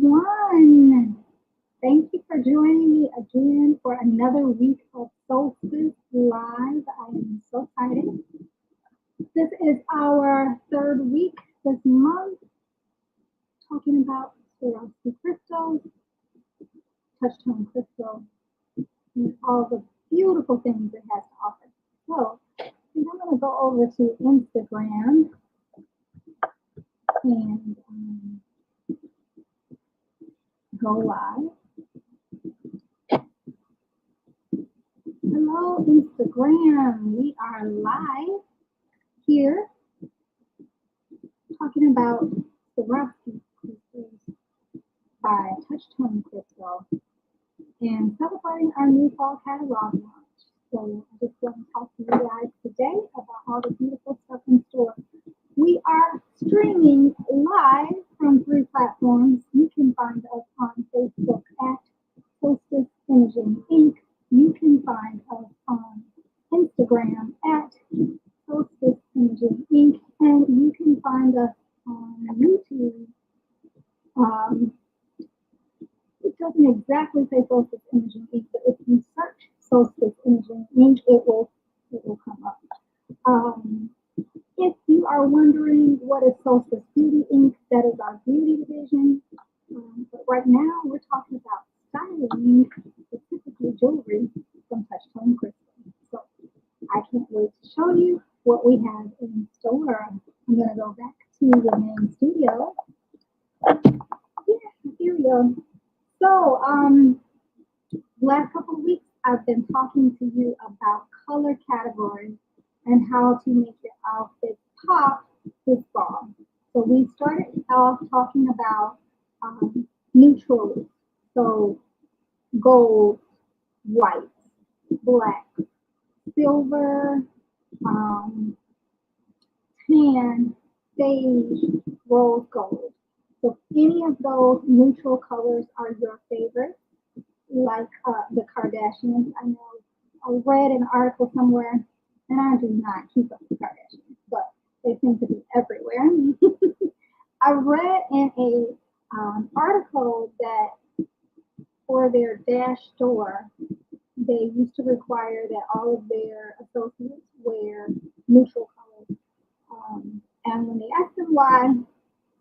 everyone. Thank you for joining me again for another week of Solstice Live. I am so excited. This is our third week this month talking about Swarovski crystals, Touchstone crystal, and all the beautiful things it has to offer. So, I think I'm going to go over to Instagram and go live. Hello, Instagram. We are live here talking about Swarovski crystals by Touchstone Crystal and celebrating our new fall catalog launch. So I just want to talk to you guys today about all the beautiful stuff in store. We are streaming live from 3 platforms. You can find us on Facebook at Solstice Imaging Inc. You can find us on Instagram at Solstice Imaging Inc. And you can find us on YouTube. It doesn't exactly say Solstice Imaging Inc., but if you search Solstice Imaging Inc., it will come up. If you are wondering what is Solstice Beauty Inc., that is our beauty division. But right now we're talking about styling, specifically jewelry from Touchstone Crystal. So I can't wait to show you what we have in store. I'm going to go back to the main studio. Yeah, here we go. So, last couple of weeks, I've been talking to you about color categories and how to make your outfit pop this fall. So we started off talking about neutrals, so gold, white, black, silver, tan, beige, rose gold. So if any of those neutral colors are your favorite, like the Kardashians. I know I read an article somewhere, and I do not keep up with Kardashians, but they seem to be everywhere. I read in a article that for their Dash store, they used to require that all of their associates wear neutral colors. And when they asked them why,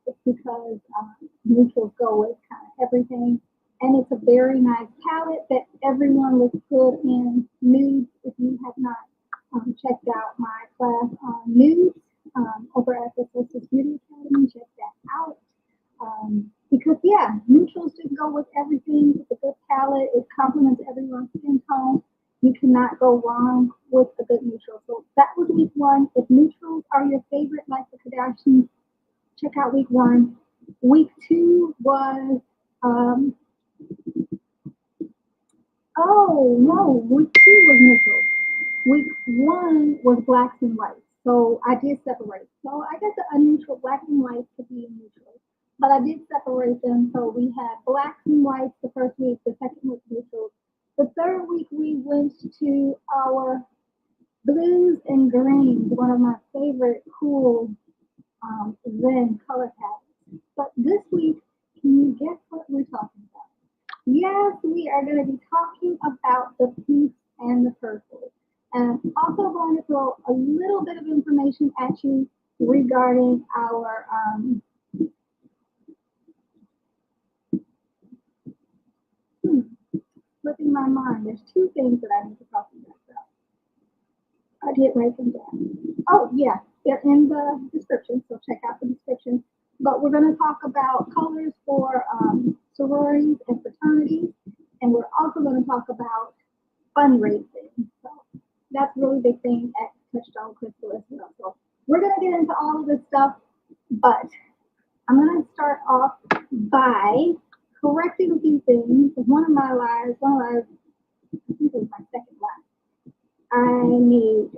it's because neutrals go with kind of everything. And it's a very nice palette that everyone looks good in nudes. If you have not checked out my class on nudes over at the Solstice Beauty Academy, check that out. Because, yeah, neutrals just go with everything. It's a good palette. It complements everyone's skin tone. You cannot go wrong with a good neutral. So that was week 1. If neutrals are your favorite, like the Kardashians, check out week 1. Week 2 was... oh, no, week 2 was neutral. Week 1 was blacks and whites. So I did separate. So I guess a neutral, black and white could be a neutral. But I did separate them. So we had blacks and whites the first week, the second week neutrals. The third week we went to our blues and greens, one of my favorite cool Zen color palettes. But this week, can you guess what we're talking about? Yes, we are going to be talking about the pinks and the purples. And I'm also going to throw a little bit of information at you regarding our slipping my mind. There's 2 things that I need to talk about. I did write them down. Oh, yeah, they're in the description, so check out the description. But we're going to talk about colors for sororities and fraternities, and we're also going to talk about fundraising. So that's a really big thing at Touchstone Crystal as well. So we're going to get into all of this stuff, but I'm going to start off by correcting a few things. One of my lies, I think it was my second lie, I made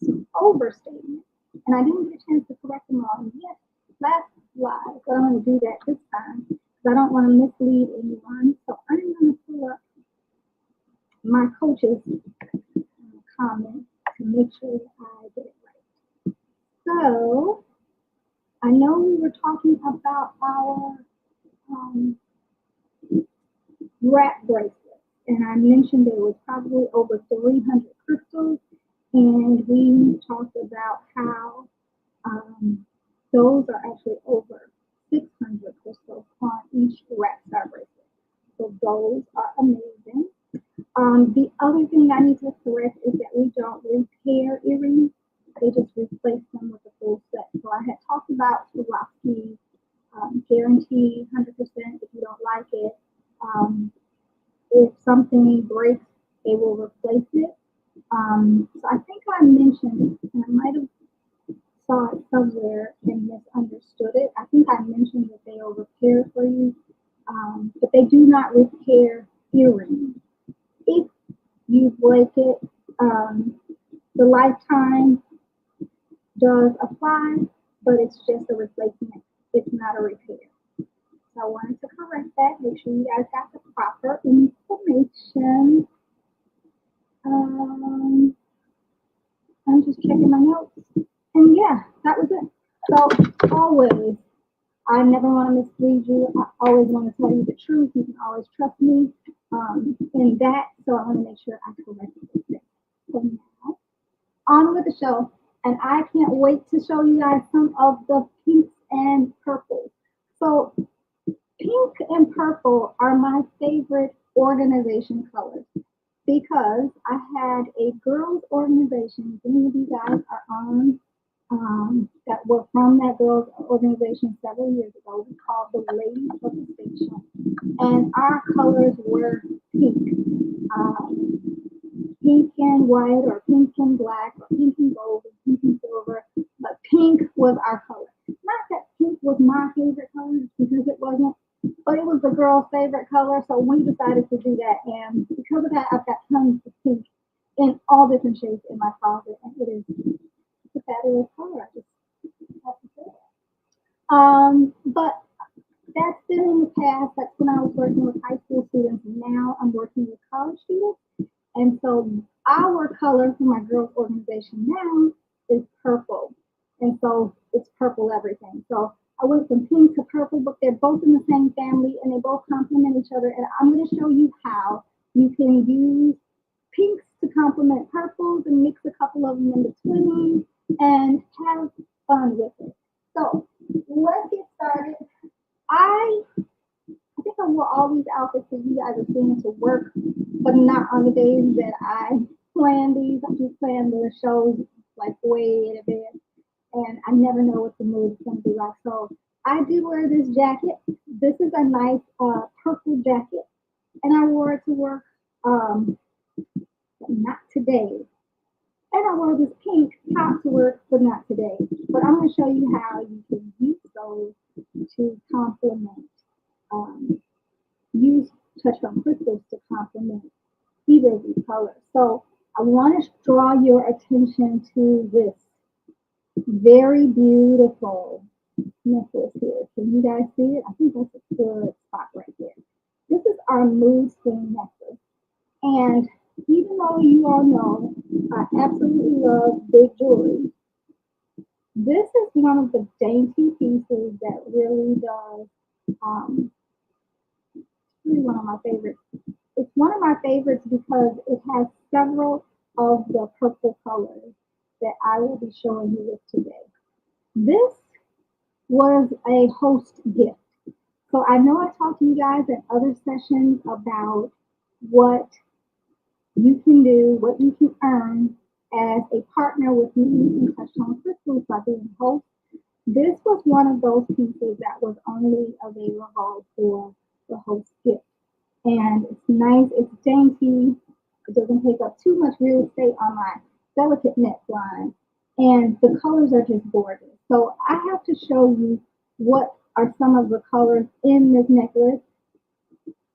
some overstatements, and I didn't get a chance to correct them all. Yes, last lie, so I'm going to do that this time because I don't want to mislead anyone. So I'm going to pull up my coach's comment to make sure that I get it right. So I know we were talking about our wrap bracelets. And I mentioned there was probably over 300 crystals, and we talked about how um, those are actually over 600 crystals on each wrap star bracelet. So those are amazing. The other thing I need to correct is that we don't repair earrings. They just replace them with a full set. So I had talked about Swarovski guarantee 100% if you don't like it. Um, if something breaks, they will replace it. So I think I mentioned, and I might have saw it somewhere and misunderstood it. I think I mentioned that they will repair for you, but they do not repair earrings. If you break it, um, the lifetime does apply, but it's just a replacement. It's not a repair. So I wanted to correct that. Make sure you guys got the proper information. Um, I'm just checking my notes. And yeah, that was it. So always, I never want to mislead you. I always want to tell you the truth. You can always trust me in that. So I want to make sure I correct it. So now, on with the show. And I can't wait to show you guys some of the pinks and purples. So pink and purple are my favorite organization colors because I had a girls' organization. Many of you guys are on that were from that girls' organization several years ago. We called the Ladies of the Station, and our colors were pink. Um, Pink and white, or pink and black, or pink and gold, or pink and silver, but pink was our color. Not that pink was my favorite color, because it wasn't, but it was the girl's favorite color, so we decided to do that. And because of that, I've got tons of pink in all different shades in my closet, and it is a fabulous color. I just have to say that. But that's been in the past. That's when I was working with high school students. Now I'm working with college students. And so our color for my girls organization now is purple. And so it's purple everything. So I went from pink to purple, but they're both in the same family and they both complement each other. And I'm going to show you how you can use pinks to complement purples and mix a couple of them in between and have fun with it. So let's get started. I I think I wore all these outfits that you guys are seeing to work, but not on the days that I plan these. I just plan the shows like way in advance, and I never know what the mood is going to be like. So I did wear this jacket. This is a nice purple jacket, and I wore it to work. But not today. And I wore this pink top to work, but not today. But I'm going to show you how you can use those to complement um, use Touchstone crystals to complement either of these colors. So I want to draw your attention to this very beautiful necklace here. Can you guys see it? I think that's a good spot right there. This is our mood swing necklace. And even though you all know I absolutely love big jewelry, this is one of the dainty pieces that really does um, really one of my favorites. It's one of my favorites because it has several of the purple colors that I will be showing you with today. This was a host gift. So I know I talked to you guys in other sessions about what you can do, what you can earn as a partner with me in Touchstone Crystals by being a host. This was one of those pieces that was only available for the host gift. And it's nice, it's dainty, it doesn't take up too much real estate on my delicate neckline, and the colors are just gorgeous. So I have to show you what are some of the colors in this necklace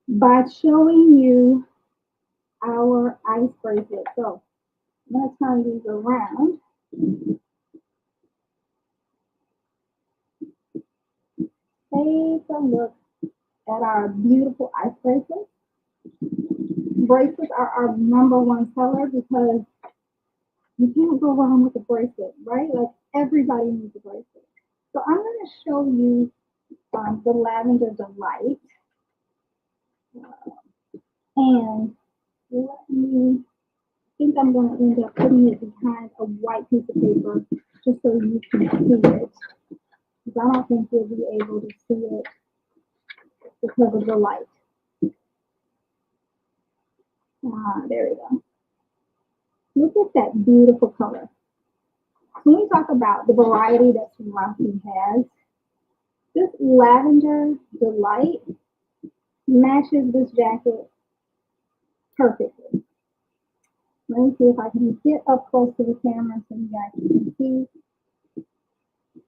by showing you our ice bracelet. So I'm going to turn these around. Take a look at our beautiful ice bracelets. Bracelets are our number one seller because you can't go wrong with a bracelet, right? Like everybody needs a bracelet. So I'm going to show you the Lavender Delight. And let me think I'm going to end up putting it behind a white piece of paper just so you can see it. Because I don't think you'll be able to see it because of the light. There we go. Look at that beautiful color. When we talk about the variety that Sorority has, this lavender delight matches this jacket perfectly. Let me see if I can get up close to the camera so you guys can see.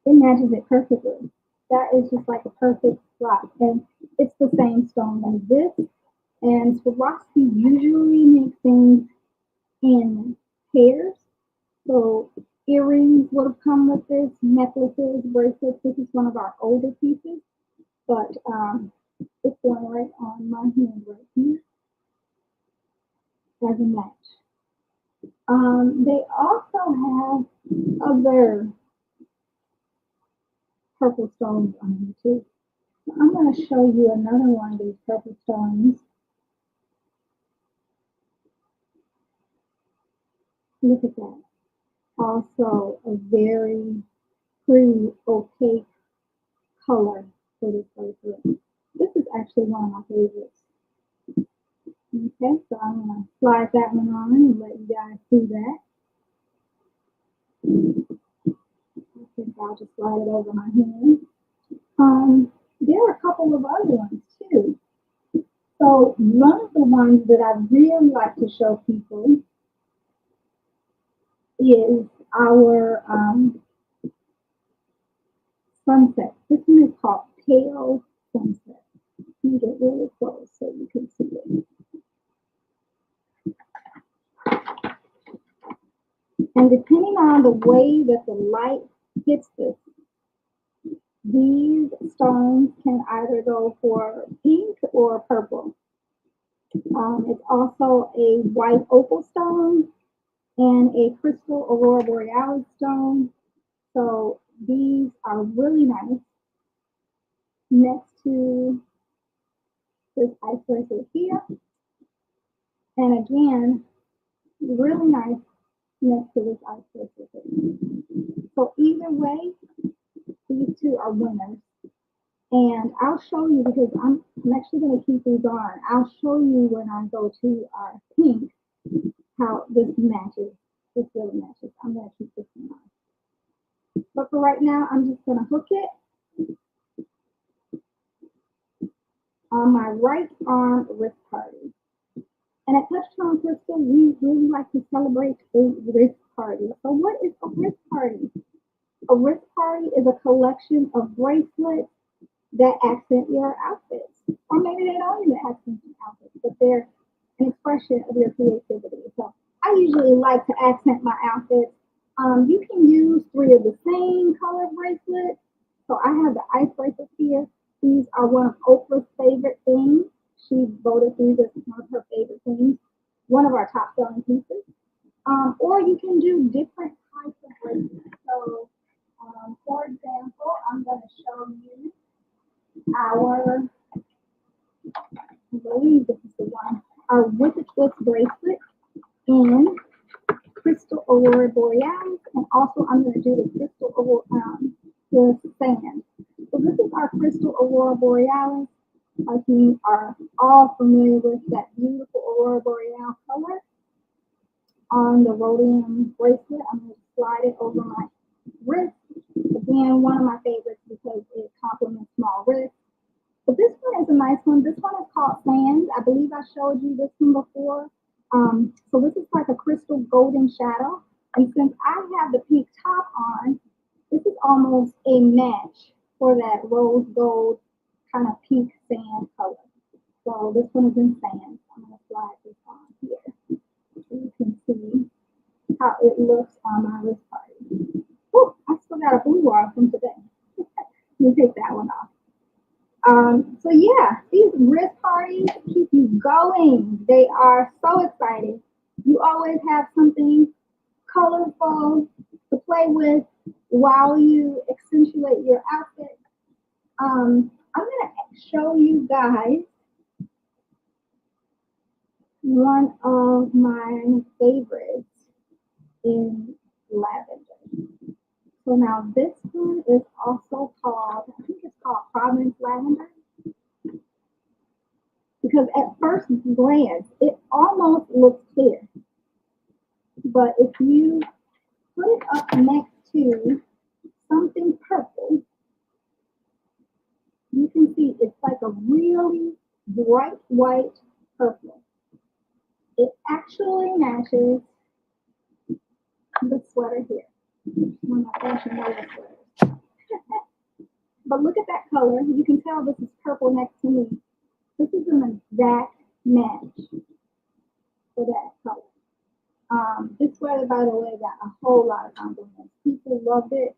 It matches it perfectly. That is just like a perfect swap. And it's the same stone as this. And Swarovski usually makes things in pairs. So earrings would have come with this, necklaces, bracelets. This is one of our older pieces, but it's going right on my hand right here as a match. They also have other purple stones on here too. So I'm going to show you another one of these purple stones. Look at that. Also a very pretty opaque color for this bracelet. This is actually one of my favorites. Okay, so I'm going to slide that one on and let you guys see that. I think I'll just slide it over my hand. There are a couple of other ones too. So one of the ones that I really like to show people is our sunset. This one is called Pale Sunset. Let me get really close so you can see it. And depending on the way that the light hits this, these stones can either go for pink or purple. It's also a white opal stone and a crystal aurora borealis stone. So these are really nice next to this ice bracelet here. And again, really nice next to this ice bracelet here. So either way, these two are winners. And I'll show you because I'm actually going to keep these on. I'll show you when I go to our pink how this matches. This really matches. I'm going to keep this one on. But for right now, I'm just going to hook it on my right arm wrist party. And at Touchstone Crystal, we really like to celebrate a wrist party. So what is a wrist party? A wrist party is a collection of bracelets that accent your outfits. Or maybe they don't even accent your outfits, but they're an expression of your creativity. So I usually like to accent my outfits. You can use 3 of the same color bracelets. So I have the ice bracelets here. These are one of Oprah's favorite things. She voted these as one of her favorite things, one of our top selling pieces. Or you can do different types of bracelets. So, for example, I'm going to show you our, I believe this is the one, our Wicked Twist bracelet in crystal aurora borealis, and also I'm going to do the crystal the sand. So this is our crystal aurora borealis. Like you are all familiar with that beautiful aurora borealis color on the rhodium bracelet. I'm going to slide it over my wrist. Again, one of my favorites because it complements small wrists. But this one is a nice one. This one is called Sand. I believe I showed you this one before. So this is like a crystal golden shadow. And since I have the pink top on, this is almost a match for that rose gold kind of pink sand color. So this one is in sand. I'm going to slide this on here so you can see how it looks on my wrist party. Oh, I still got a blue one from today. Let me take that one off. So yeah, these wrist parties keep you going. They are so exciting. You always have something colorful to play with while you accentuate your outfit. I'm gonna show you guys one of my favorites in lavender. So now this one is also called, I think it's called Province Lavender, because at first glance it almost looks clear, but if you put it up next to something purple, you can see it's like a really bright white purple. It actually matches the sweater here, one of my Fashion Nova sweaters. But look at that color. You can tell this is purple next to me. This is an exact match for that color. This sweater, by the way, got a whole lot of compliments. People loved it.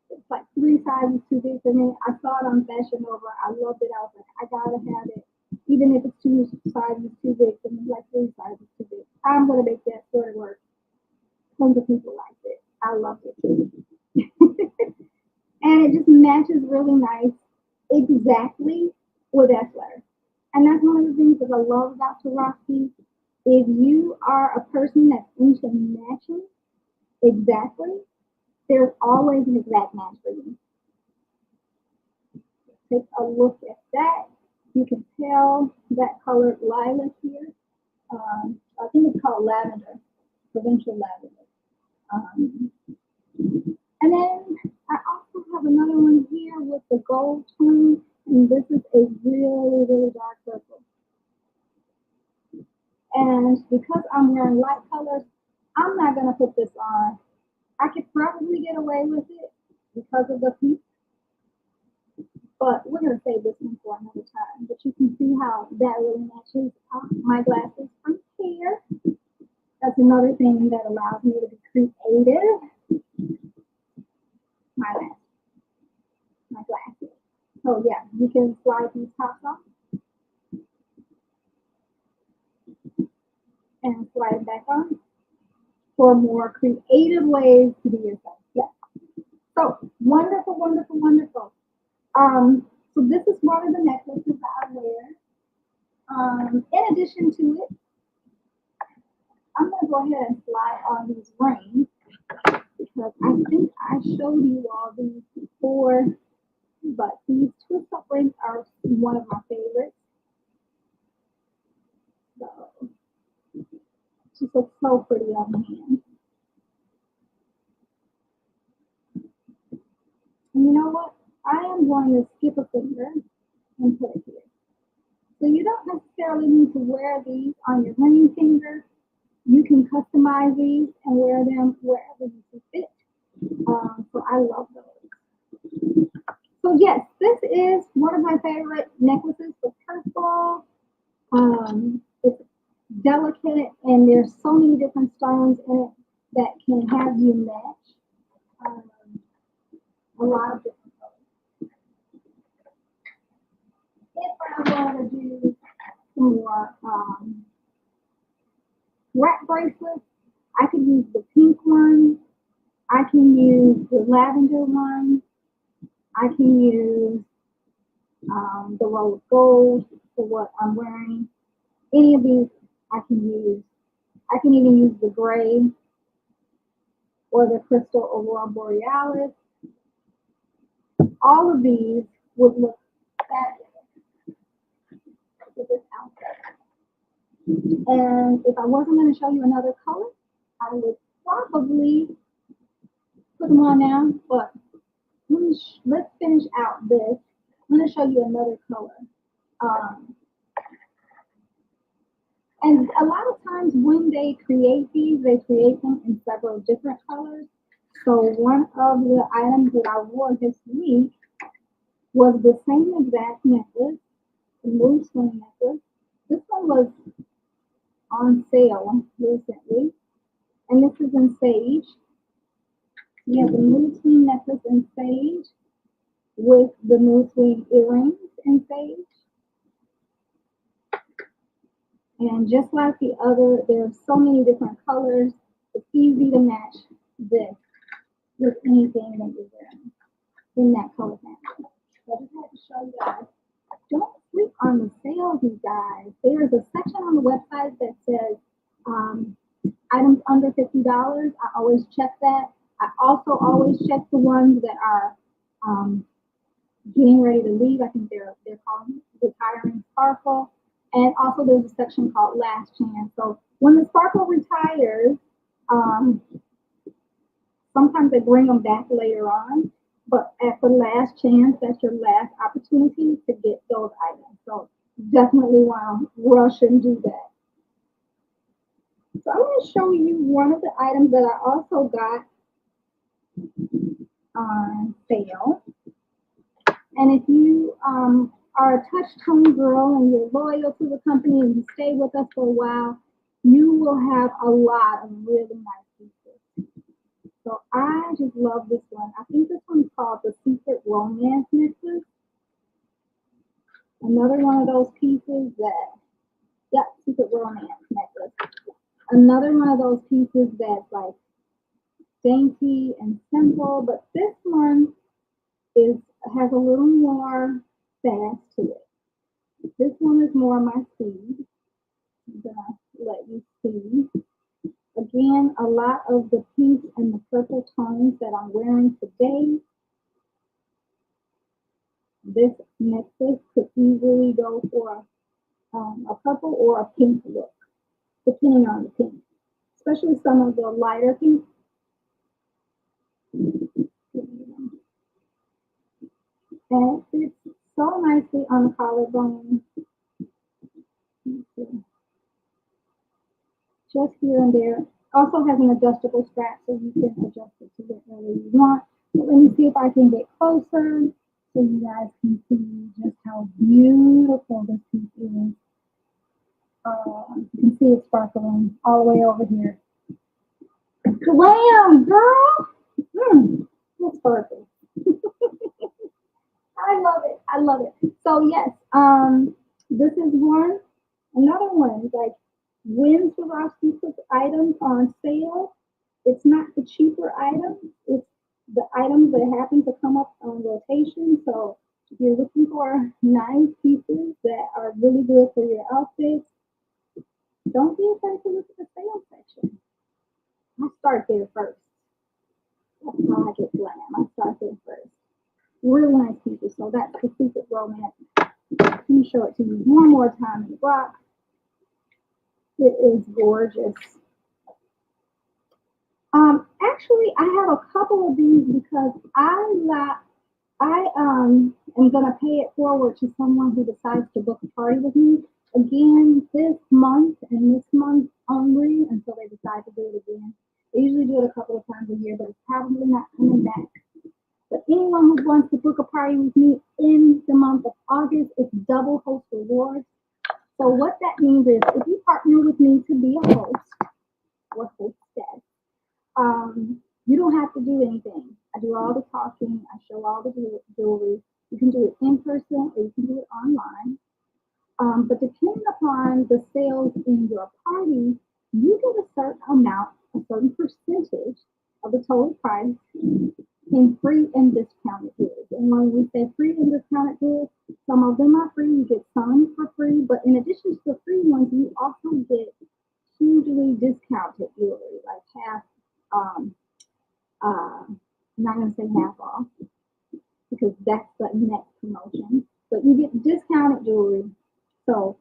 It's like 3 sizes too big for me. I saw it on Fashion Nova. I loved it. I was like, I gotta have it. Even if it's 2 sizes too big for me, like 3 sizes too big. I'm gonna make that sweater work. Tons of people liked it. I loved it too. And it just matches really nice exactly with that sweater. And that's one of the things that I love about Swarovski. If you are a person that's into matching exactly, there's always an exact match for you. Take a look at that. You can tell that colored lilac here. I think it's called lavender, provincial lavender. Um, and then I also have another one here with the gold tone, and this is a really, really dark purple. And because I'm wearing light colors, I'm not gonna put this on. I could probably get away with it because of the pink, but we're gonna save this one for another time. But you can see how that really matches my glasses from here. That's another thing that allows me to be creative. My lashes, my glasses. So yeah, you can slide these tops off and slide it back on for more creative ways to be yourself. Yeah. So wonderful, wonderful, wonderful. So this is one of the necklaces that I wear. In addition to it, I'm gonna go ahead and slide on these rings because I think I showed you all these before, but these twist up rings are one of my favorites. So just looks so pretty on the hand. And you know what? I am going to skip a finger and put it here. So you don't necessarily need to wear these on your ring finger. You can customize these and wear them wherever you see fit. So I love those. So yes, this is one of my favorite necklaces for purple. It's delicate and there's so many different stones in it that can have you match um, a lot of different colors. If I want to do some more wrap bracelets, I can use the pink one. I can use the lavender one. I can use the rose gold for what I'm wearing. Any of these I can use. I can even use the gray or the crystal aurora borealis. All of these would look fabulous with this outfit. And if I wasn't going to show you another color, I would probably put them on now. But let's finish out this. I'm going to show you another color. Um, And a lot of times when they create these, they create them in several different colors. So one of the items that I wore this week was the same exact necklace, the mood swing necklace. This one was on sale recently, and this is in sage. We have the mood swing necklace in sage with the mood swing earrings in sage. And just like the other, there are so many different colors. It's easy to match this with anything that you're wearing in that color family. So I just had to show you guys. Don't sleep on the sales, you guys. There's a section on the website that says items under $50. I always check that. I also always check the ones that are um, getting ready to leave. I think they're called retiring Sparkle. And also there's a section called Last Chance. So when the Sparkle retires, um, sometimes they bring them back later on. But at the last chance, that's your last opportunity to get those items. So definitely want to rush and do that. So I'm going to show you one of the items that I also got on sale. And if you are a Touchstone girl and you're loyal to the company and you stay with us for a while, you will have a lot of really nice pieces. So I just love this one. I think this one's called the Secret Romance Necklace. Another one of those pieces that, yep, Secret Romance Necklace. Another one of those pieces that's like dainty and simple, but this one has a little more sass to it. This one is more my speed. I'm gonna let you see. Again, a lot of the pink and the purple tones that I'm wearing today. This necklace could easily go for a purple or a pink look, depending on the pink, especially some of the lighter pink. And it fits so nicely on the collarbone. Just here and there. Also has an adjustable strap so you can adjust it to whatever you want. But let me see if I can get closer so you guys can see just how beautiful this piece is. You can see it sparkling all the way over here. Glam, girl! It's perfect. I love it. I love it. So yes, this is one. Another one, like when Swarovski puts items on sale, it's not the cheaper items, it's the items that happen to come up on rotation. So if you're looking for nice pieces that are really good for your outfits, don't be afraid to look at the sale section. I start there first. That's how I get glam. I start there first. Really nice pieces. So that's the Secret Romance. Let me show it to you one more time in the box. It is gorgeous. Actually, I have a couple of these because I am gonna pay it forward to someone who decides to book a party with me again this month and this month only until they decide to do it again. They usually do it a couple of times a year, but it's probably not coming back. But anyone who wants to book a party with me in the month of August, it's double host rewards. So what that means is if you partner with me to be a host or hostess, you don't have to do anything. I do all the talking. I show all the jewelry. You can do it in person or you can do it online. But depending upon the sales in your party, you get a certain amount, a certain percentage of the total price in free and discounted goods. And when we say free and discounted goods, some of them are free. You get some for free, but in addition to the free ones, you also get hugely discounted jewelry, like half. I'm not gonna say half off because that's the next promotion, but you get discounted jewelry, so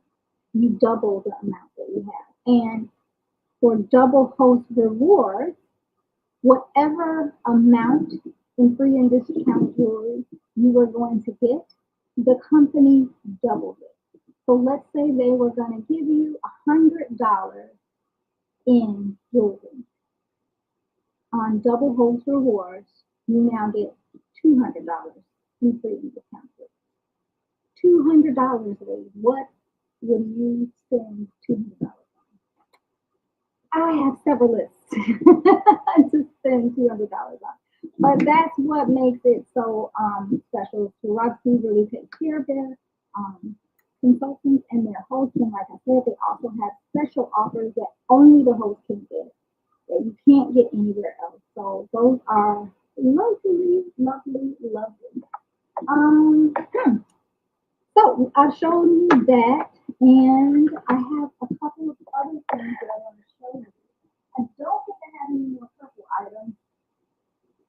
you double the amount that you have. And for double host rewards, whatever amount in free and discounted jewelry you were going to get, the company doubled it. So let's say they were going to give you $100 in jewelry. On double host rewards, you now get $200 in free and discounted. $200, ladies. What would you spend $200 on? I have several lists to spend $200 on. But that's what makes it so special. Sororities really take care of their consultants and their hosts. And like I said, they also have special offers that only the host can get, that you can't get anywhere else. So those are lovely, lovely, lovely. So I've shown you that, and I have a couple of other things that I want to show you. I don't think I have any more purple items.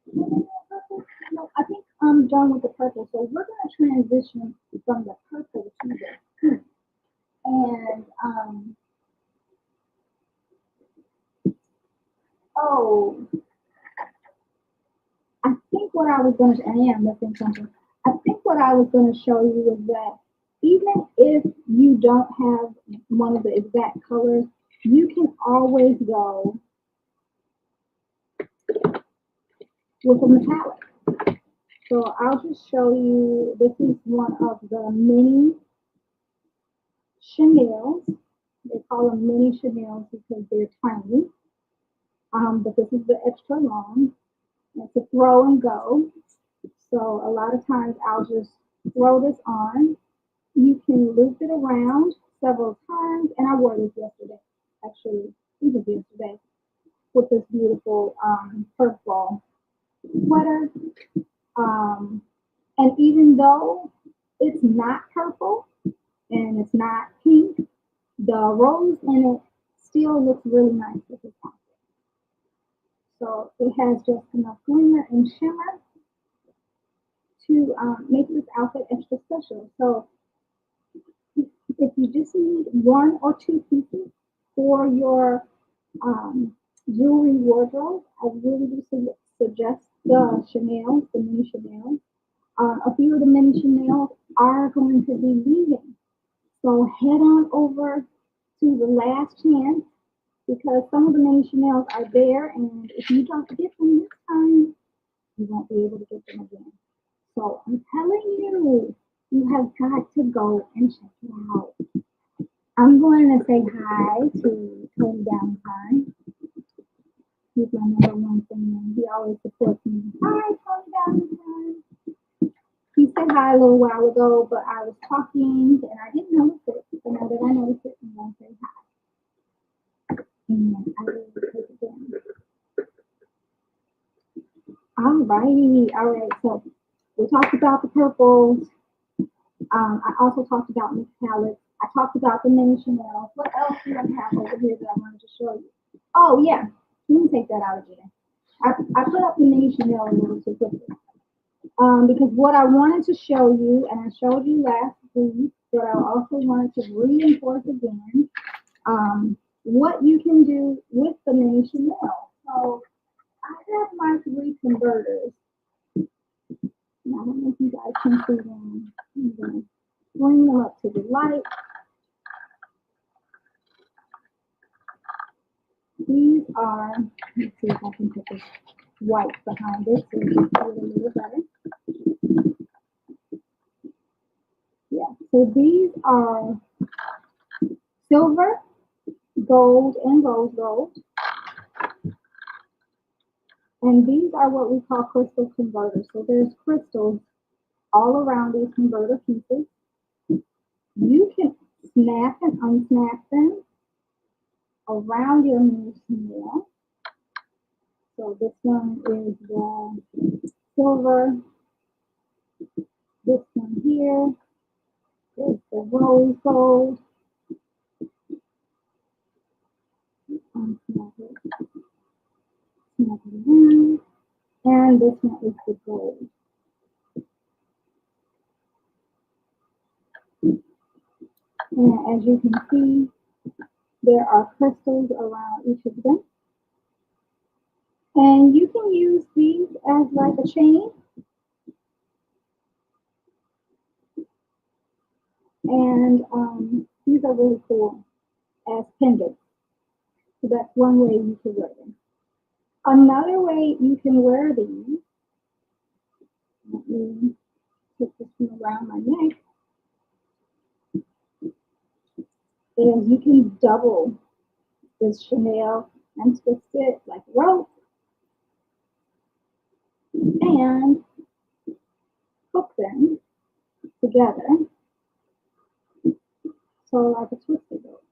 Do I have any more purple? No, I think I'm done with the purple. So we're going to transition from the purple to the pink. And oh, I think what I was going to, and yeah, I'm missing something. I think what I was going to show you was that even if you don't have one of the exact colors, you can always go with a metallic. So I'll just show you, this is one of the mini chenelles. They call them mini chenelles because they're tiny. But this is the extra long. It's a throw and go. So a lot of times I'll just throw this on. You can loop it around several times. And I wore this yesterday, actually, even yesterday, with this beautiful purple sweater. Um, and even though it's not purple and it's not pink, the rose in it still looks really nice with this outfit. So it has just enough glimmer and shimmer to make this outfit extra special. So if you just need one or two pieces for your jewelry wardrobe, I really do suggest the Chanel, the mini Chanel. A few of the mini Chanel are going to be leaving. So head on over to the last chance because some of the mini Chanels are there, and if you don't get them this time, you won't be able to get them again. So I'm telling you, you have got to go and check it out. I'm going to say hi to Tony Valentine. He's my number one fan. He always supports me. Hi, Tony Valentine. He said hi a little while ago, but I was talking and I didn't notice it. So now that I notice it, I'm going to say hi. And I will take it down. All righty. All right. So we talked about the purples. I also talked about metallics. I talked about the mini Chanel. What else do I have over here that I wanted to show you? Oh, yeah. Let me take that out again. I put up the mini Chanel a little too quickly. Because what I wanted to show you, and I showed you last week, but I also wanted to reinforce again, what you can do with the mini Chanel. So I have my three converters. Now, I don't know if you guys can see them. I'm going to bring them up to the light. These are, let's see if I can put this white behind it so you can see it a little better. Yeah, so these are silver, gold, and rose gold. And these are what we call crystal converters. So there's crystals all around these converter pieces. You can snap and unsnap them around your mini Chanel. So this one is the silver. This one here is the rose gold. Unsnap it. Snap it around. And this one is the gold. And as you can see, there are crystals around each of them. And you can use these as like a chain. And these are really cool as pendants. So that's one way you can wear them. Another way you can wear these, let me put this one around my neck, is you can double this Chanel and twist it like rope and hook them together. So like a twisted rope.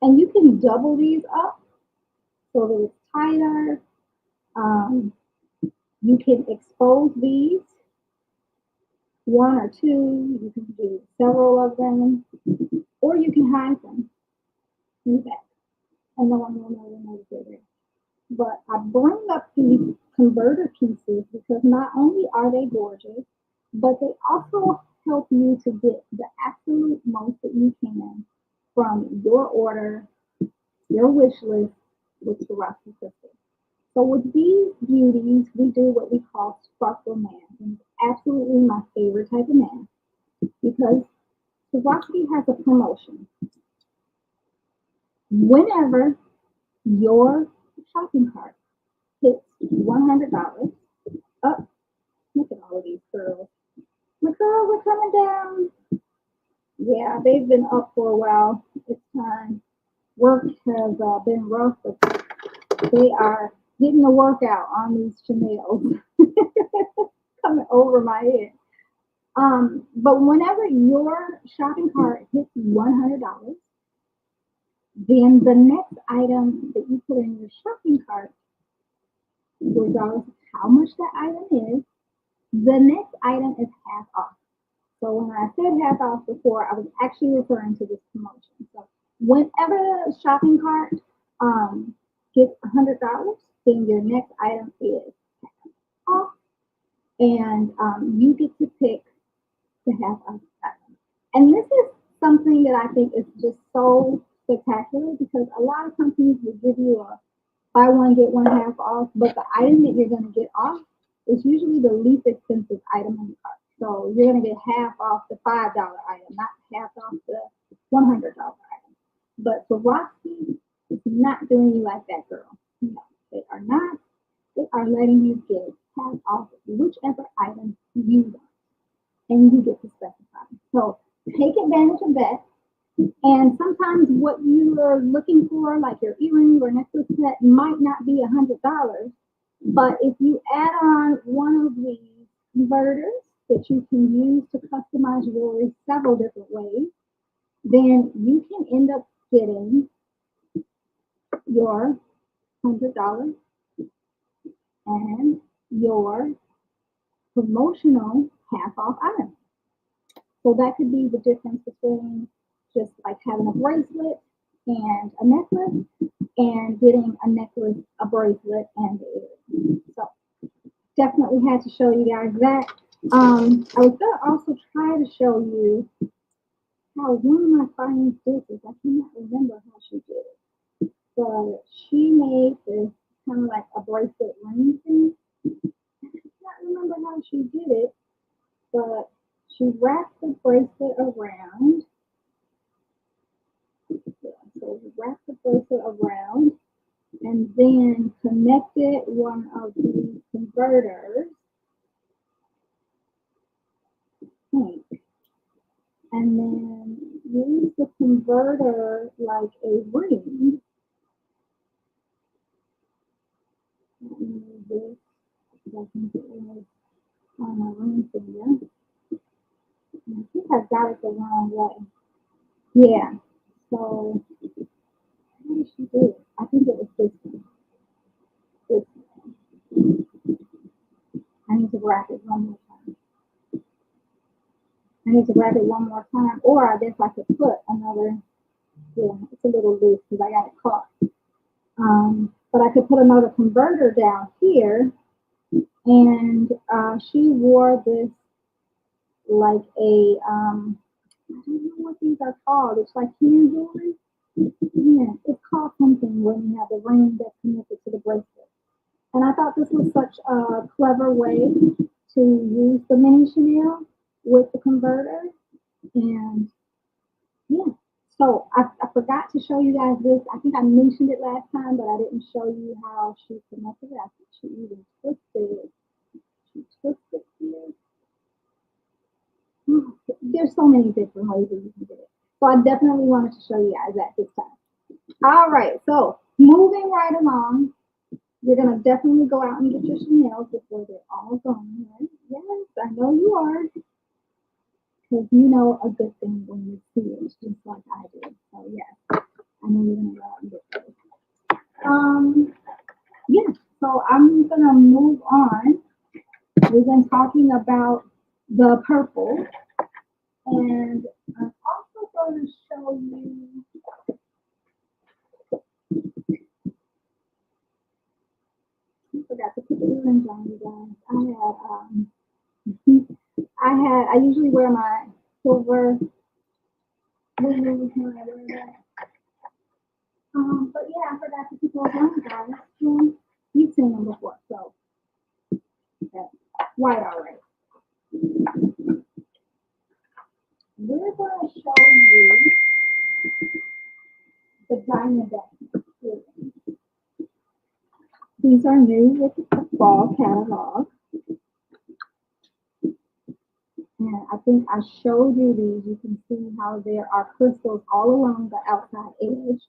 And you can double these up so that it's tighter. You can expose these one or two. You can do several of them, or you can hide them in the back, and no one will know they're there. But I bring up these converter pieces because not only are they gorgeous, but they also help you to get the absolute most that you can from your order, your wish list with Swarovski crystals. So with these beauties, we do what we call sparkle math. And it's absolutely my favorite type of math because Swarovski has a promotion. Whenever your shopping cart hits $100, up, look at all of these curls. My curls are coming down. Yeah, they've been up for a while. It's time. Work has been rough, but they are getting the workout on these Chanels coming over my head. But whenever your shopping cart hits $100, then the next item that you put in your shopping cart, regardless of how much that item is, the next item is half off. So when I said half off before, I was actually referring to this promotion. So whenever the shopping cart gets $100, then your next item is off, and you get to pick the half off item. And this is something that I think is just so spectacular because a lot of companies will give you a buy one get one half off, but the item that you're going to get off is usually the least expensive item in the cart. So you're going to get half off the $5 item, not half off the $100 item. But Swarovski is not doing you like that, girl. No, they are not. They are letting you get half off whichever item you want, and you get to specify. So take advantage of that. And sometimes what you are looking for, like your earring or necklace set, might not be $100. But if you add on one of these converters that you can use to customize jewelry several different ways, then you can end up getting your $100 and your promotional half off item. So that could be the difference between just like having a bracelet and a necklace and getting a necklace, a bracelet, and the earring. So definitely had to show you guys that. I was gonna also try to show you how one of my clients did this. I cannot remember how she did it, but she made this kind of like a bracelet ring thing. I can't remember how she did it, but she wrapped the bracelet around. Yeah, so we wrapped the bracelet around and then connected one of the converters, and then used the converter like a ring. Let me move this because I think it was on my ring finger. I think I got it the wrong way. Yeah. So how did she do it? I think it was this one. This one. I need to wrap it one more time. I need to wrap it one more time, or I guess I could put another. Yeah, it's a little loose because I got it caught. But I could put another converter down here, and she wore this like a I don't know what these are called. It's like hand jewelry. Yeah, it's called something when you have the ring that's connected to the bracelet. And I thought this was such a clever way to use the mini Chanel with the converter. And yeah, so I forgot to show you guys this. I think I mentioned it last time, but I didn't show you how she connected it. I think she even twisted it. She twisted it. There's so many different ways that you can do it. So I definitely wanted to show you guys that this time. All right, so moving right along, you're gonna definitely go out and get your Chanel before they're all gone. Right? Yes, I know you are, because you know a good thing when you see it, just like I did. So yes, I know you're gonna go out and get those. Yeah. So I'm gonna move on. We've been talking about the purple. And I'm also going to show you, I forgot to put the earrings on, you guys. I usually wear my silver earrings when I wear that. But yeah, I forgot to put those on, guys. You've seen them before, so that's quite all right. We're going to show you the diamond earrings. These are new with the fall catalog. And I think I showed you these. You can see how there are crystals all along the outside edge.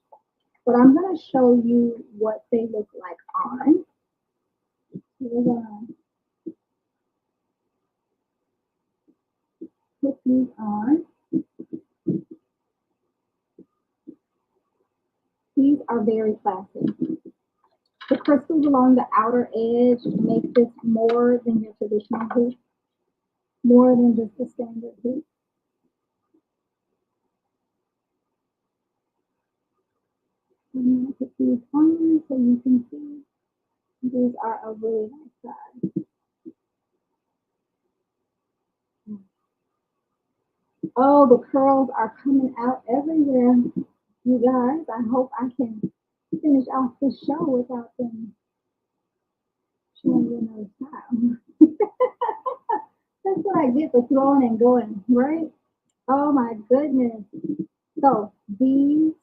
But I'm going to show you what they look like on. We're going to put these on. These are very classy. The crystals along the outer edge make this more than your traditional hoop, more than just the standard hoop. I'm going to put these on so you can see. These are a really nice size. Oh, the curls are coming out everywhere. You guys, I hope I can finish off this show without them showing you another style. That's what I get for throwing and going, right? Oh my goodness. So these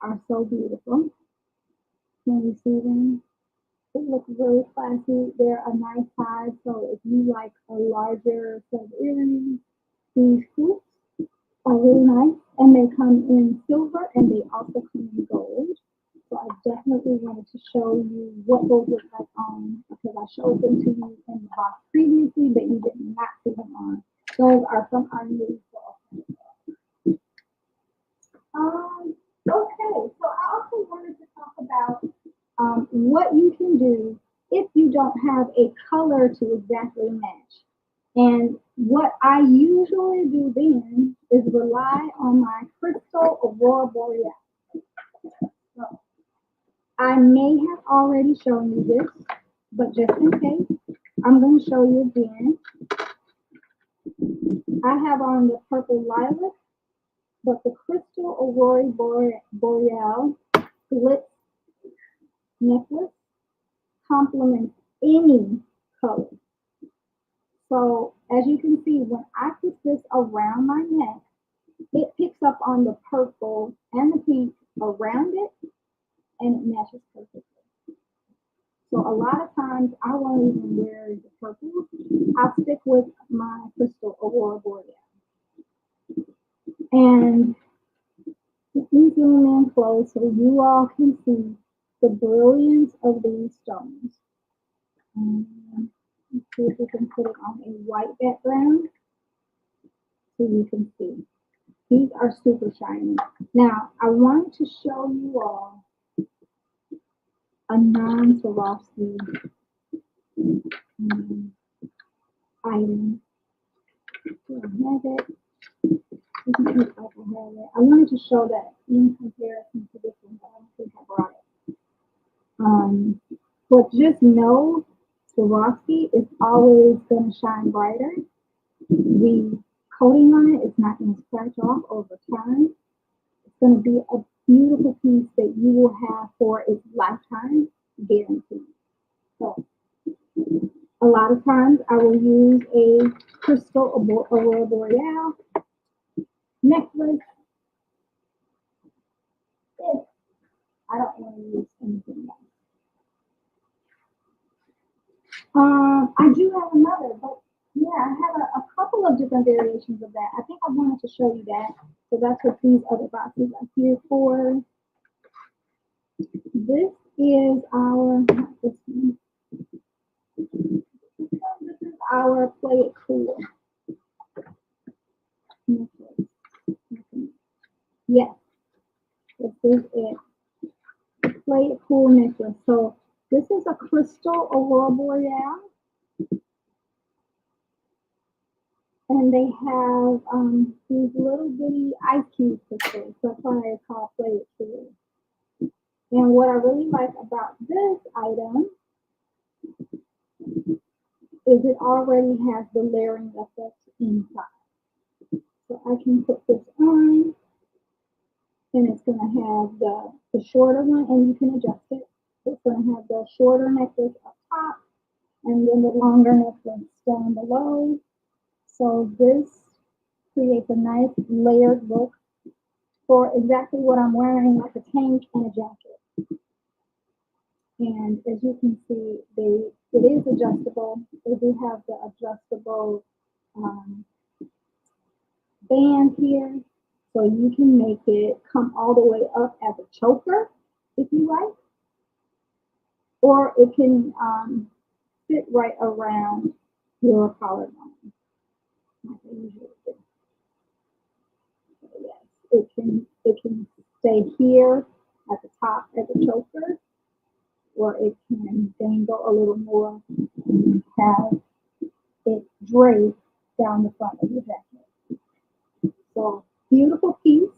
are so beautiful. Can you see them? They look really classy. They're a nice size. So if you like a larger set of earrings, these hoops are really nice. And they come in silver and they also come in gold. So I definitely wanted to show you what those look like on because I showed them to you in the box previously, but you did not see them on. Those are from our new fall. Okay, so I also wanted to talk about what you can do if you don't have a color to exactly match. And what I usually do then is rely on my crystal aurora borealis. So I may have already shown you this, but just in case, I'm going to show you again. I have on the purple lilac, but the crystal aurora boreal split necklace complements any color. So as you can see, when I put this around my neck, it picks up on the purple and the pink around it, and it matches perfectly. So a lot of times I won't even wear the purple. I'll stick with my crystal aurora boreal. And if you zoom in close so you all can see the brilliance of these stones. Let's see if we can put it on a white background so you can see. These are super shiny. Now, I want to show you all a non-Swarovski item. Do I have it? I wanted to show that in comparison to this one, but I don't think I brought it. But just know Swarovski is always going to shine brighter. The coating on it is not going to scratch off over time. It's going to be a beautiful piece that you will have for its lifetime, guaranteed. So, a lot of times I will use a crystal aurora boreal necklace if I don't want to use anything else. I do have another, but yeah, I have a couple of different variations of that. I think I wanted to show you that. So that's what these other boxes are here for. This is our, not this one. This is our Play It Cool necklace. Yes, this is it. Play It Cool necklace. So this is a crystal aurora boreal. And they have these little bitty ice cube crystals. That's why it's called plated sugar. And what I really like about this item is it already has the layering effect inside. So I can put this on, and it's going to have the shorter one, and you can adjust it. It's going to have the shorter necklace up top, and then the longer necklace down below. So this creates a nice layered look for exactly what I'm wearing, like a tank and a jacket. And as you can see, it is adjustable. They do have the adjustable um, band here, so you can make it come all the way up as a choker if you like, or it can fit right around your collarbone, like I usually do. So yes, it can stay here at the top as a choker, or it can dangle a little more and have it drape down the front of your jacket. So beautiful piece.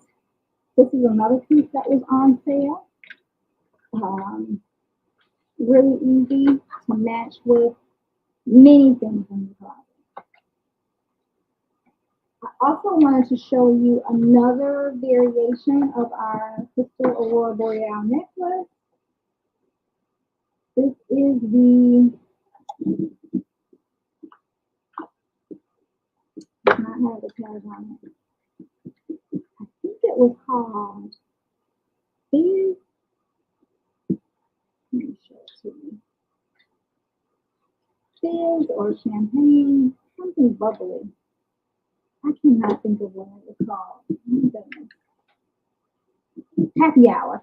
This is another piece that was on sale. Um, really easy to match with many things in the closet. I also wanted to show you another variation of our Crystal Aurora Boreal necklace. This is the, not have the tag on it. I think it was called Fizz. Let me show it to you. Fizz or champagne, something bubbly. I cannot think of what it was called. Happy hour.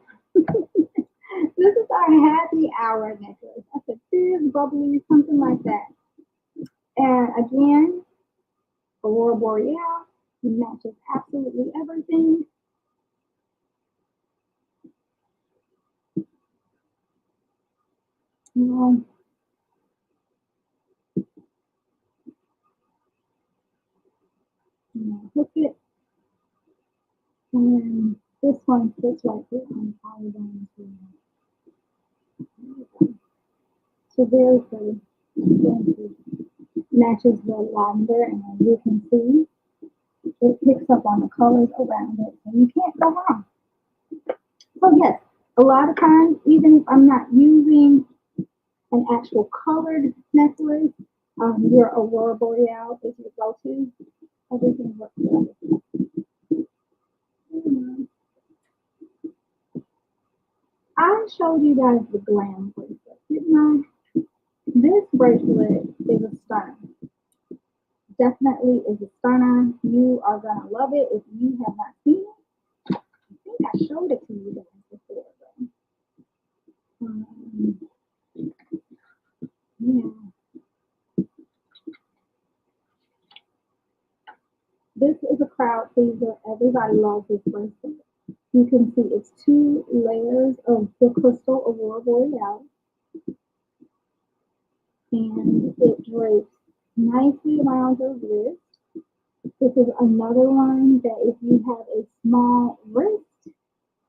This is our happy hour necklace. I said fizz, bubbly, something like that. And again, Aurora Boreal, it matches absolutely everything. Um, Hook it, and this one fits right here on the collarbone as well. So very pretty. Very pretty. Matches the lavender, and as you can see, it picks up on the colors around it, and you can't go wrong. So yes, a lot of times, even if I'm not using an actual colored necklace, your Aurora Boreal is your go-to. Everything works well. I showed you guys the glam bracelet, didn't I? This bracelet is a stunner. Definitely is a stunner. You are gonna love it if you have not seen it. I think I showed it to you guys before, though. Yeah. This is a crowd pleaser. Everybody loves this bracelet. You can see it's two layers of the crystal Aurora Boreal, and it drapes nicely around your wrist. This is another one that if you have a small wrist,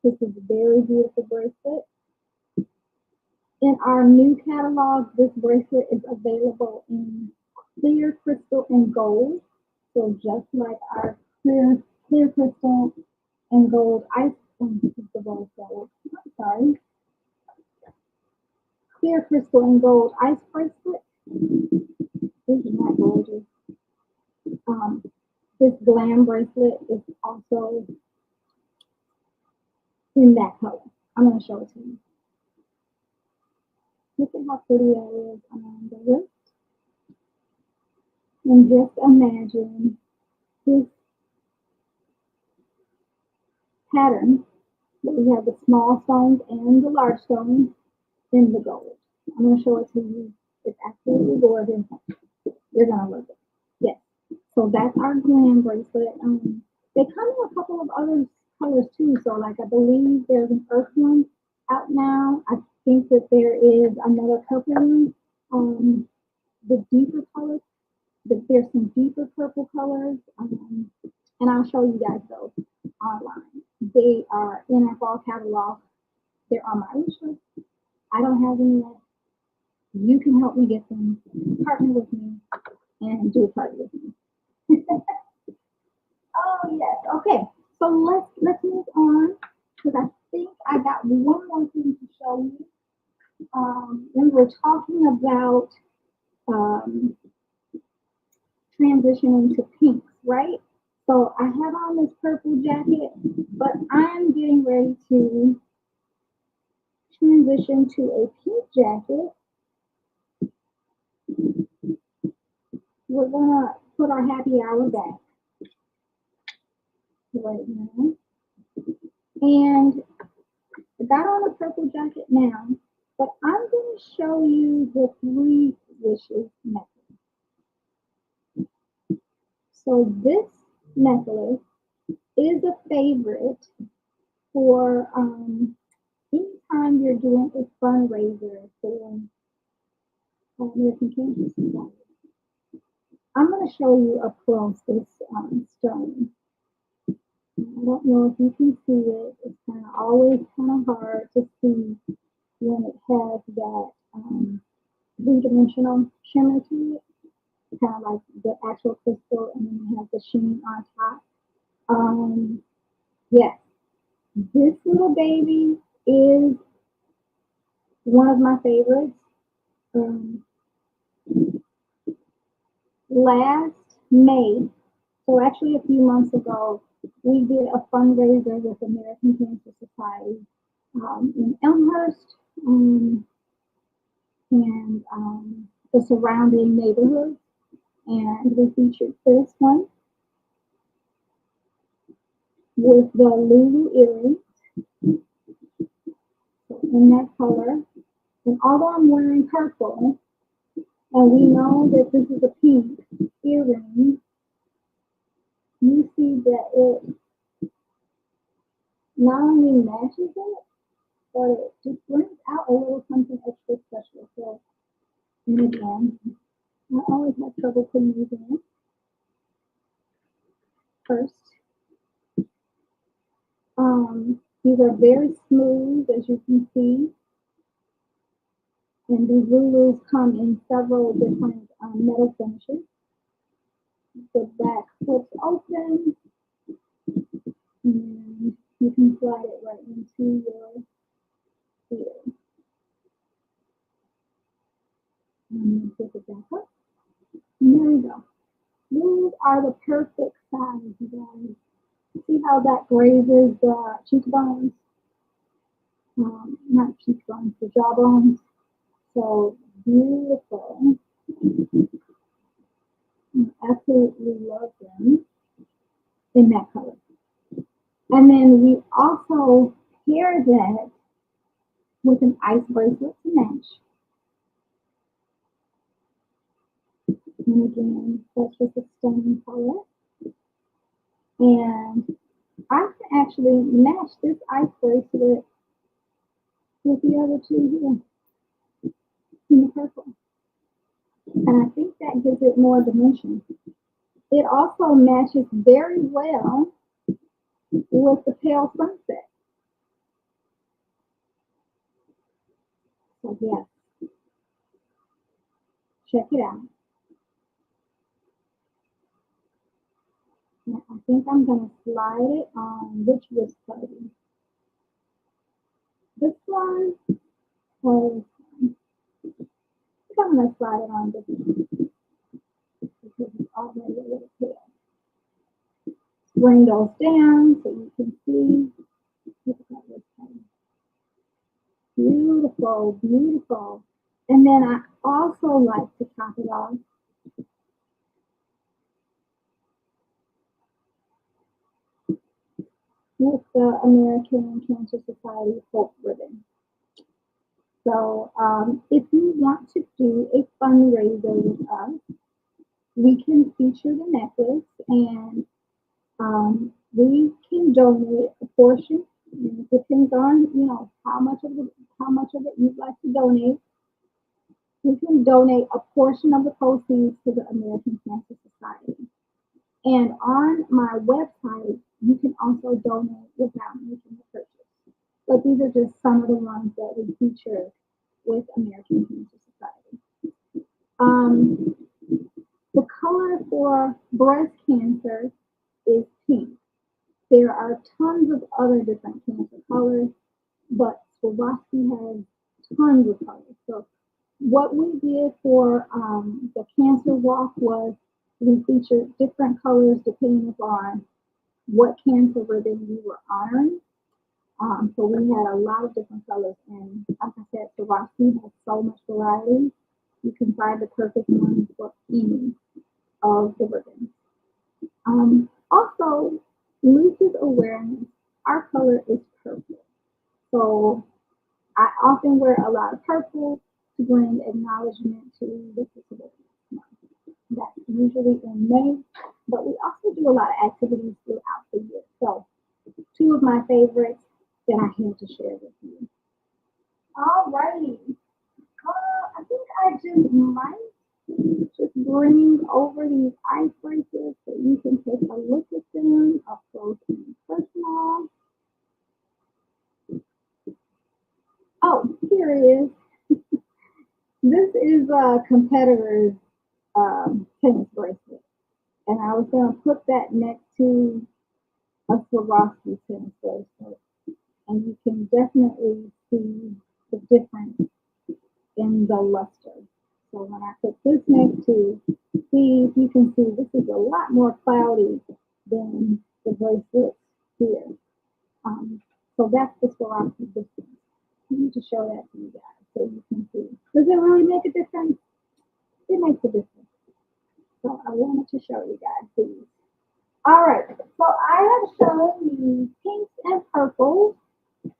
this is a very beautiful bracelet. In our new catalog, this bracelet is available in clear crystal and gold. So just like our clear crystal and gold ice, this is the rose gold. I'm sorry, clear crystal and gold ice bracelet. Isn't that gorgeous? Um, this glam bracelet is also in that color. I'm going to show it to you. Look at how pretty that is on the wrist. And just imagine this pattern where we have the small stones and the large stones in the gold. I'm going to show it to you. It's absolutely gorgeous. You're going to love it. Yes. So that's our glam bracelet. They come in a couple of other colors too. So like I believe there's an earth one out now. I think that there is another purple one. The deeper color. There's some deeper purple colors, and I'll show you guys those online. They are in our fall catalog. They're on my wish list. I don't have them yet. You can help me get them. Partner with me and do a party with me. Oh yes. Okay. So let's move on because I think I got one more thing to show you. We were talking about um, transitioning to pinks, right? So I have on this purple jacket, but I'm getting ready to transition to a pink jacket. We're gonna put our happy hour back right now. And I got on a purple jacket now, but I'm gonna show you the three wishes method. So this necklace is a favorite for anytime you're doing a fundraiser for American Cancer Society. I'm going to show you up close this stone. I don't know if you can see it. It's kind of always kind of hard to see when it has that three-dimensional shimmer to it, kind of like the actual crystal, and then it has the sheen on top. Yes, this little baby is one of my favorites. Um, Last May, so actually a few months ago, we did a fundraiser with American Cancer Society in Elmhurst and the surrounding neighborhoods. And we featured this one with the Lulu earrings, so in that color. And although I'm wearing purple, and we know that this is a pink earring, you see that it not only matches it, but it just brings out a little something extra special. So, and again, I always have trouble putting these in first. These are very smooth, as you can see, and these Lulus come in several different metal finishes. The back flips open, and you can slide it right into your ear. And pick it back up. And there we go. These are the perfect size, you guys. See how that grazes the cheekbones? Not cheekbones, the jawbones. So beautiful. I absolutely love them in that color. And then we also pair that with an ice bracelet to match. And again, that's just a stunning color. And I can actually match this ice bracelet with the other two here in the purple. And I think that gives it more dimension. It also matches very well with the pale sunset. So yes, check it out. Now, I think I'm going to slide it on which wrist party. This one was, I think I'm going to slide it on this one because it's already a little pale. Bring those down so you can see. Look at that wrist party. Beautiful, beautiful. And then I also like to top it off with the American Cancer Society Hope Ribbon. So if you want to do a fundraiser with us, we can feature the necklace and we can donate a portion. It depends on how much of it you'd like to donate. You can donate a portion of the proceeds to the American Cancer Society. And on my website, you can also donate without making a purchase. But these are just some of the ones that we feature with American Cancer Society. Um, the color for breast cancer is pink. There are tons of other different cancer colors, but Swarovski has tons of colors. So what we did for the cancer walk was we featured different colors depending upon what cancer ribbon you were honoring. So we had a lot of different colors, and like I said, Swarovski has so much variety. You can find the perfect one for any of the ribbons. Also, lupus awareness, our color is purple. So I often wear a lot of purple to bring acknowledgement to lupus awareness. That's usually in May, but we also do a lot of activities throughout the year. So two of my favorites that I have to share with you. All righty. I think I just might just bring over these icebreakers so you can take a look at them up close and personal. Oh, here it is. This is a competitor's tennis bracelet, and I was going to put that next to a Swarovski tennis bracelet, and you can definitely see the difference in the luster. So when I put this next to these, you can see this is a lot more cloudy than the bracelet here. Um, so that's the Swarovski difference. I need to show that to you guys so you can see. Does it really make a difference? It makes a difference. So I wanted to show you guys these. All right, so I have shown you pinks and purples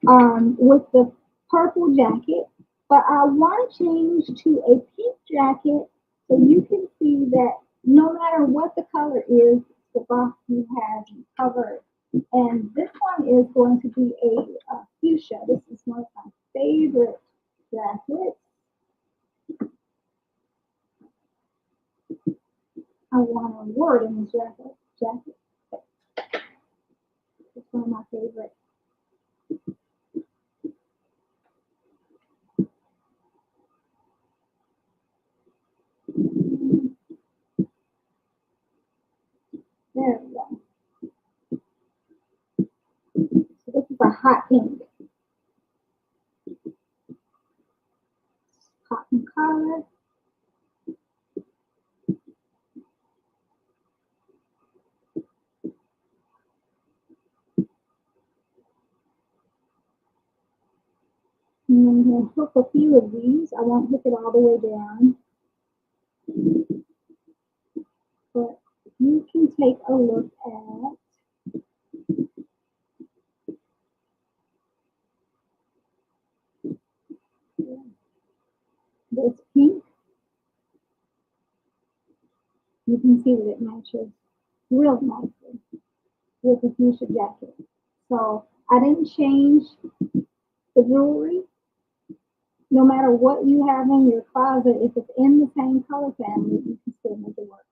with the purple jacket, but I want to change to a pink jacket so you can see that no matter what the color is, the box you have you covered. And this one is going to be a fuchsia. This is one of my favorite jackets. I want a word in this jacket. It's one of my favorites. There we go. So this is a hot pink, cotton collar. And I'm going to hook a few of these. I won't hook it all the way down, but you can take a look at this pink. You can see that it matches real nicely with the fuchsia jacket. So I didn't change the jewelry. No matter what you have in your closet, if it's in the same color family, you can still make it work.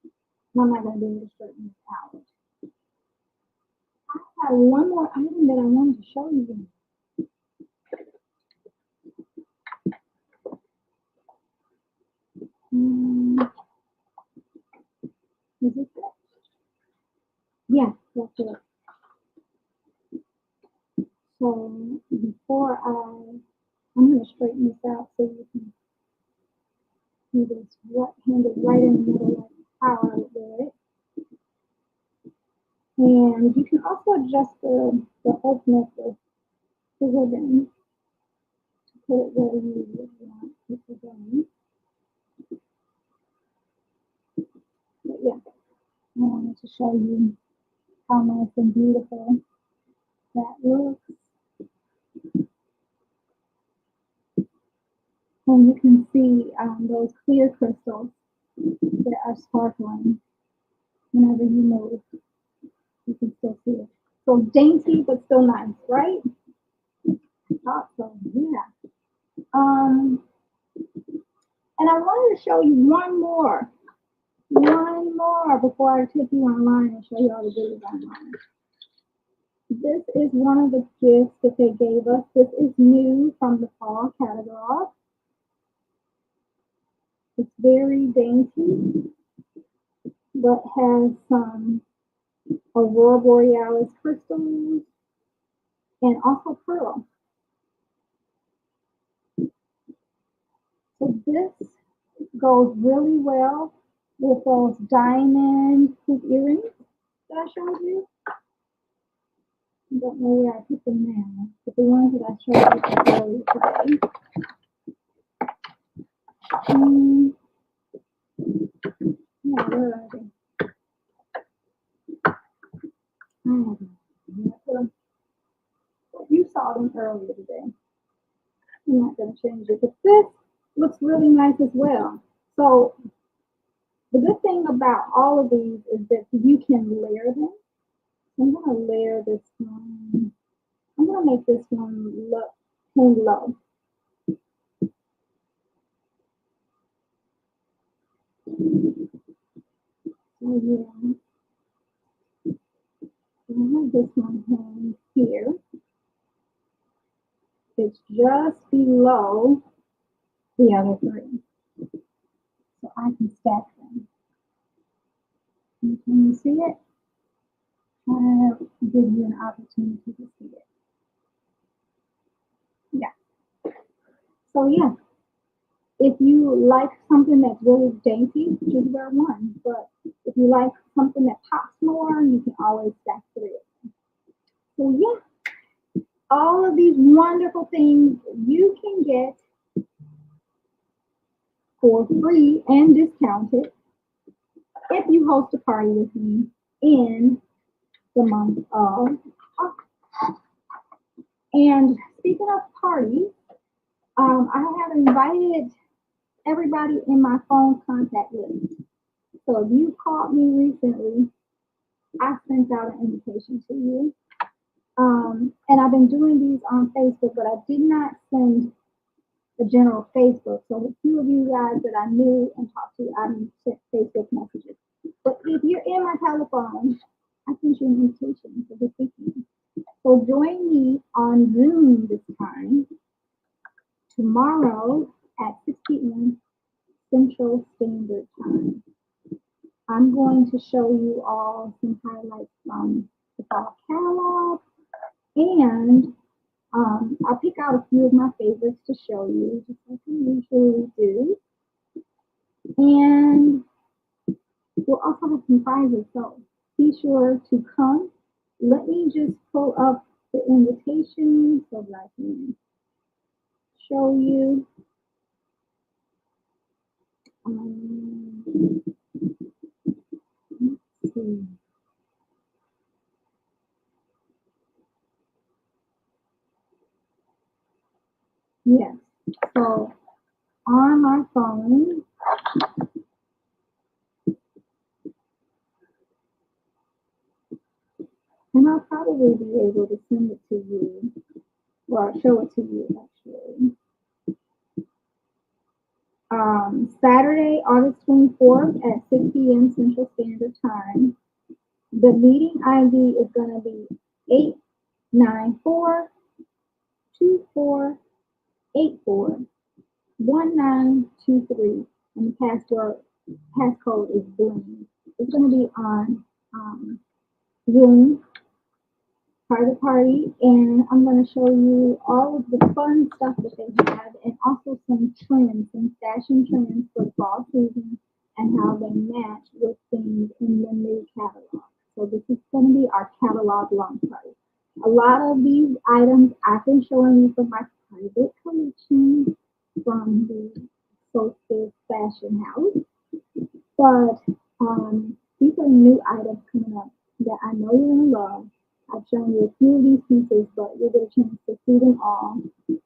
I'm not going to be able to straighten this out. I have one more item that I wanted to show you. Mm, is it that? Yeah, that's it. So before I'm going to straighten this out so you can see this handed right in the middle of how I would wear it. And you can also adjust the opening of the ribbon to put it where you would want it to go. But yeah, I wanted to show you how nice and beautiful that looks. And you can see those clear crystals that are sparkling whenever you move. You can still see it. So dainty, but still nice, right? I thought so, yeah. Um, And I wanted to show you one more before I take you online and show you all the goodies online. This is one of the gifts that they gave us. This is new from the fall catalog. It's very dainty, but has some Aurora Borealis crystals and also pearl. So this goes really well with those diamond hoop earrings that I showed you. I don't know where I put them now, but the ones that I showed you earlier today. Yeah, where are they? You saw them earlier today. I'm not going to change it, but this looks really nice as well. So the good thing about all of these is that you can layer them. I'm going to layer this one. I'm going to make this one look hang low. So yeah, I have this one hang here. It's just below the other three. So I can stack them. Can you see it? I'll give you an opportunity to see it. Yeah. So yeah, if you like something that's really dainty, just wear one. But if you like something that pops more, you can always stack three of them. So yeah, all of these wonderful things you can get for free and discounted if you host a party with me in the month of August. And speaking of parties, I have invited everybody in my phone contact list. So if you called me recently, I sent out an invitation to you. And I've been doing these on Facebook, but I did not send the general Facebook. So a few of you guys that I knew and talked to, I sent Facebook messages. But if you're in my telephone, I sent you an invitation for this weekend. So join me on Zoom this time, tomorrow at 6 p.m. Central Standard Time. I'm going to show you all some highlights from the fall catalog, and I'll pick out a few of my favorites to show you, just like we usually do. And we'll also have some prizes, so be sure to come. Let me just pull up the invitation so that I can show you. Let's see. Yes, so on my phone, and I'll probably be able to send it to you, or show it to you actually. Saturday, August 24th at 6 p.m. Central Standard Time. The meeting ID is going to be 894-2484-1923, and the passcode is Bloom. It's going to be on Zoom private party, and I'm going to show you all of the fun stuff that they have, and also some trends, some fashion trends for the fall season, and how they match with things in the new catalog. So this is going to be our catalog launch party. A lot of these items I've been showing you from my private collection from the Solstice Fashion House, but these are new items coming up that I know you're going to love. I've shown you a few of these pieces, but you'll get a chance to see them all.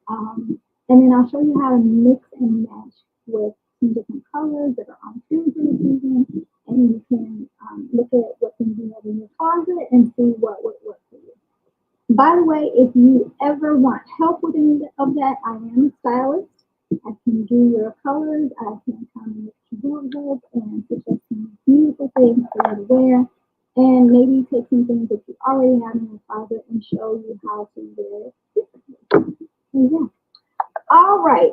And then I'll show you how to mix and match with some different colors that are on trend for the season. And you can look at what things you have in your closet and see what would work for you. By the way, if you ever want help with any of that, I am a stylist. I can do your colors. I can come with keyboard and suggest some beautiful things for you to wear. And maybe take some things that you already have in your closet and show you how to wear it differently. So yeah. All right.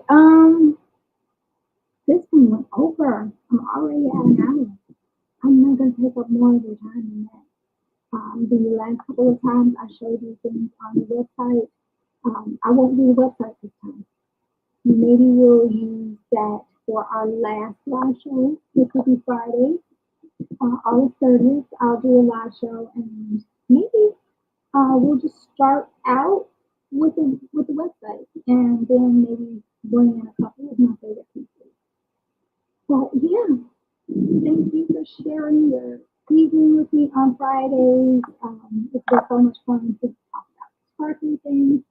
This one went over. I'm already at an hour. I'm not gonna take up more of your time than that. The last couple of times I showed you things on the website. I won't do the website this time. Maybe we'll use that for our last live show, which will be Friday, August 30th. I'll do a live show, and maybe we'll just start out with the website, and then maybe bring in a couple of my favorite pieces. But yeah, thank you for sharing your evening with me on Fridays. It's been so much fun to talk about sparkly things,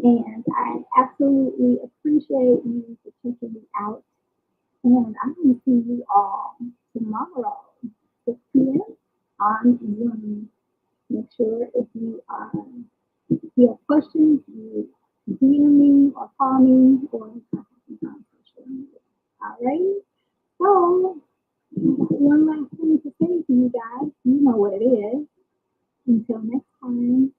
and I absolutely appreciate you for checking me out. And I'm going to see you all tomorrow, 6 p.m. on Zoom. Make sure if you have questions, you DM me or call me or contact me on social media. All right? So, one last thing to say to you guys. You know what it is. Until next time,